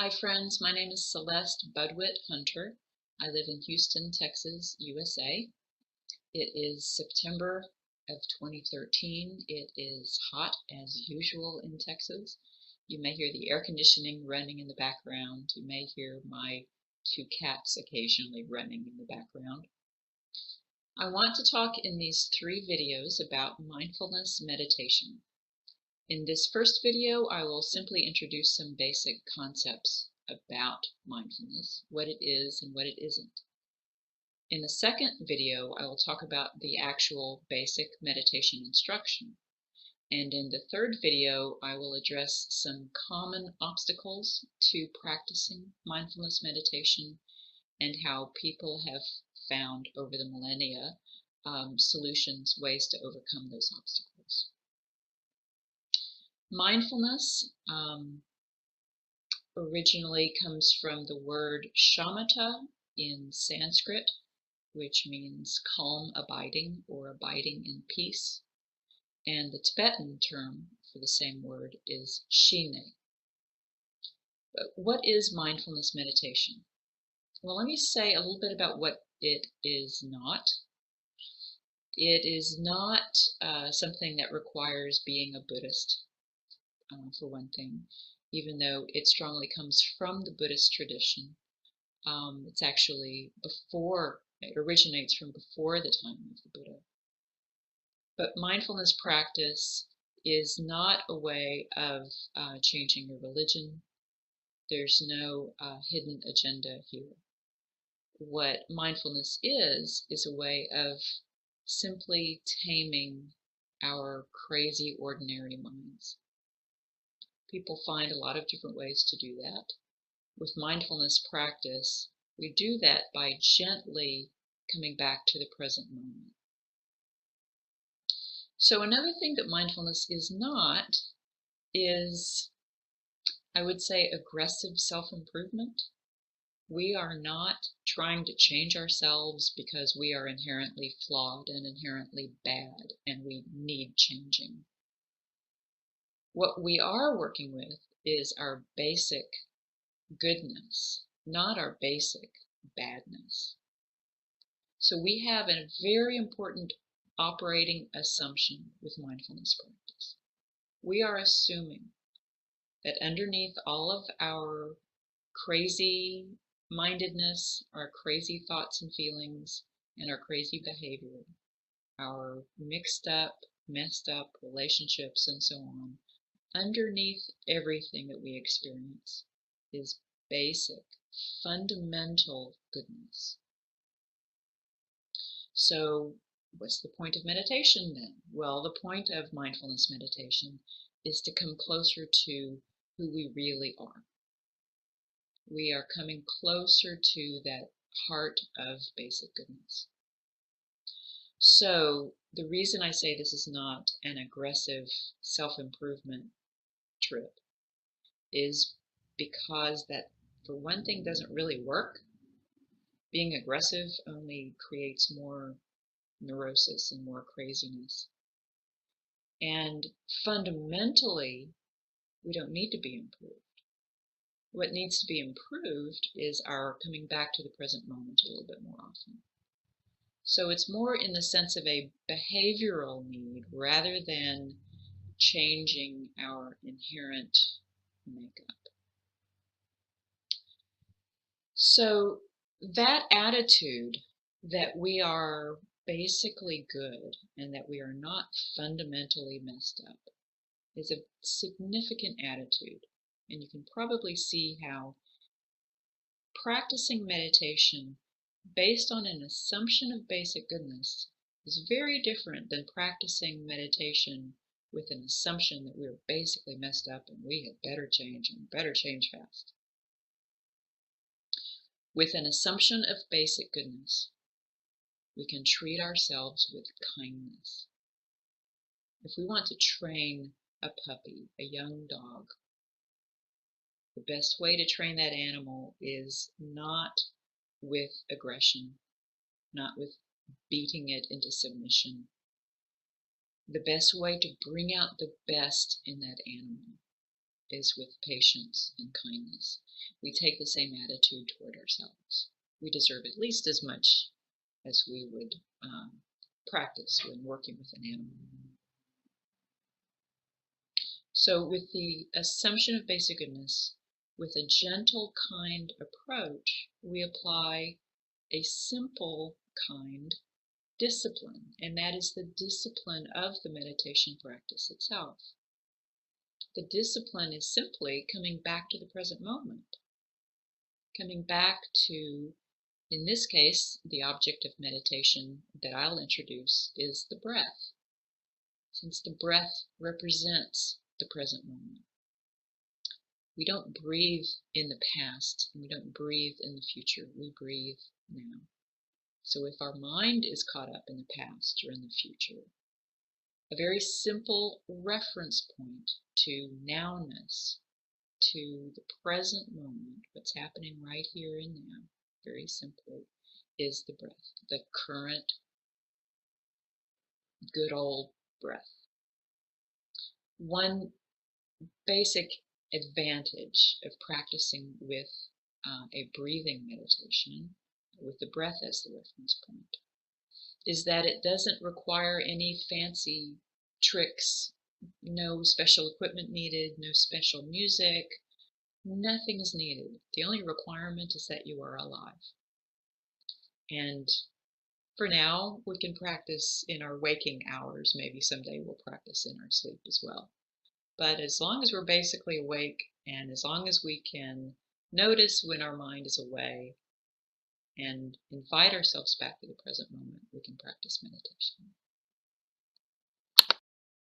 Hi friends, my name is Celeste Budwit-Hunter. I live in Houston, Texas, USA. It is September of 2013. It is hot as usual in Texas. You may hear the air conditioning running in the background. You may hear my two cats occasionally running in the background. I want to talk in these 3 videos about mindfulness meditation. In this first video, I will simply introduce some basic concepts about mindfulness, what it is and what it isn't. In the second video, I will talk about the actual basic meditation instruction. And in the third video, I will address some common obstacles to practicing mindfulness meditation and how people have found over the millennia solutions, ways to overcome those obstacles. Mindfulness originally comes from the word shamatha in Sanskrit, which means calm abiding or abiding in peace. And the Tibetan term for the same word is shine. But what is mindfulness meditation? Well, let me say a little bit about what it is not. It is not something that requires being a Buddhist. For one thing, even though it strongly comes from the Buddhist tradition. It's actually it originates from before the time of the Buddha. But mindfulness practice is not a way of changing your religion. There's no hidden agenda here. What mindfulness is a way of simply taming our crazy ordinary minds. People find a lot of different ways to do that. With mindfulness practice, we do that by gently coming back to the present moment. So another thing that mindfulness is not is, I would say, aggressive self-improvement. We are not trying to change ourselves because we are inherently flawed and inherently bad and we need changing. What we are working with is our basic goodness, not our basic badness. So we have a very important operating assumption with mindfulness practice. We are assuming that underneath all of our crazy mindedness, our crazy thoughts and feelings, and our crazy behavior, our messed up relationships and so on, underneath everything that we experience is basic, fundamental goodness. So what's the point of meditation then? Well, the point of mindfulness meditation is to come closer to who we really are. We are coming closer to that heart of basic goodness. So the reason I say this is not an aggressive self-improvement trip is because that, for one thing, doesn't really work. Being aggressive only creates more neurosis and more craziness. And fundamentally, we don't need to be improved. What needs to be improved is our coming back to the present moment a little bit more often. So it's more in the sense of a behavioral need rather than changing our inherent makeup. So that attitude that we are basically good and that we are not fundamentally messed up is a significant attitude. And you can probably see how practicing meditation based on an assumption of basic goodness is very different than practicing meditation with an assumption that we're basically messed up and we had better change and better change fast. With an assumption of basic goodness, we can treat ourselves with kindness. If we want to train a puppy, a young dog, the best way to train that animal is not with aggression, not with beating it into submission. The best way to bring out the best in that animal is with patience and kindness. We take the same attitude toward ourselves. We deserve at least as much as we would practice when working with an animal. So with the assumption of basic goodness, with a gentle, kind approach, we apply a simple, kind discipline, and that is the discipline of the meditation practice itself. The discipline is simply coming back to the present moment, coming back to, in this case, the object of meditation that I'll introduce is the breath, since the breath represents the present moment. We don't breathe in the past, and we don't breathe in the future. We breathe now. So if our mind is caught up in the past or in the future, a very simple reference point to nowness, to the present moment, what's happening right here and now, very simply, is the breath, the current, good old breath. One basic advantage of practicing with a breathing meditation, with the breath as the reference point, is that it doesn't require any fancy tricks, no special equipment needed, no special music, nothing is needed. The only requirement is that you are alive. And for now, we can practice in our waking hours. Maybe someday we'll practice in our sleep as well. But as long as we're basically awake, and as long as we can notice when our mind is away and invite ourselves back to the present moment, we can practice meditation.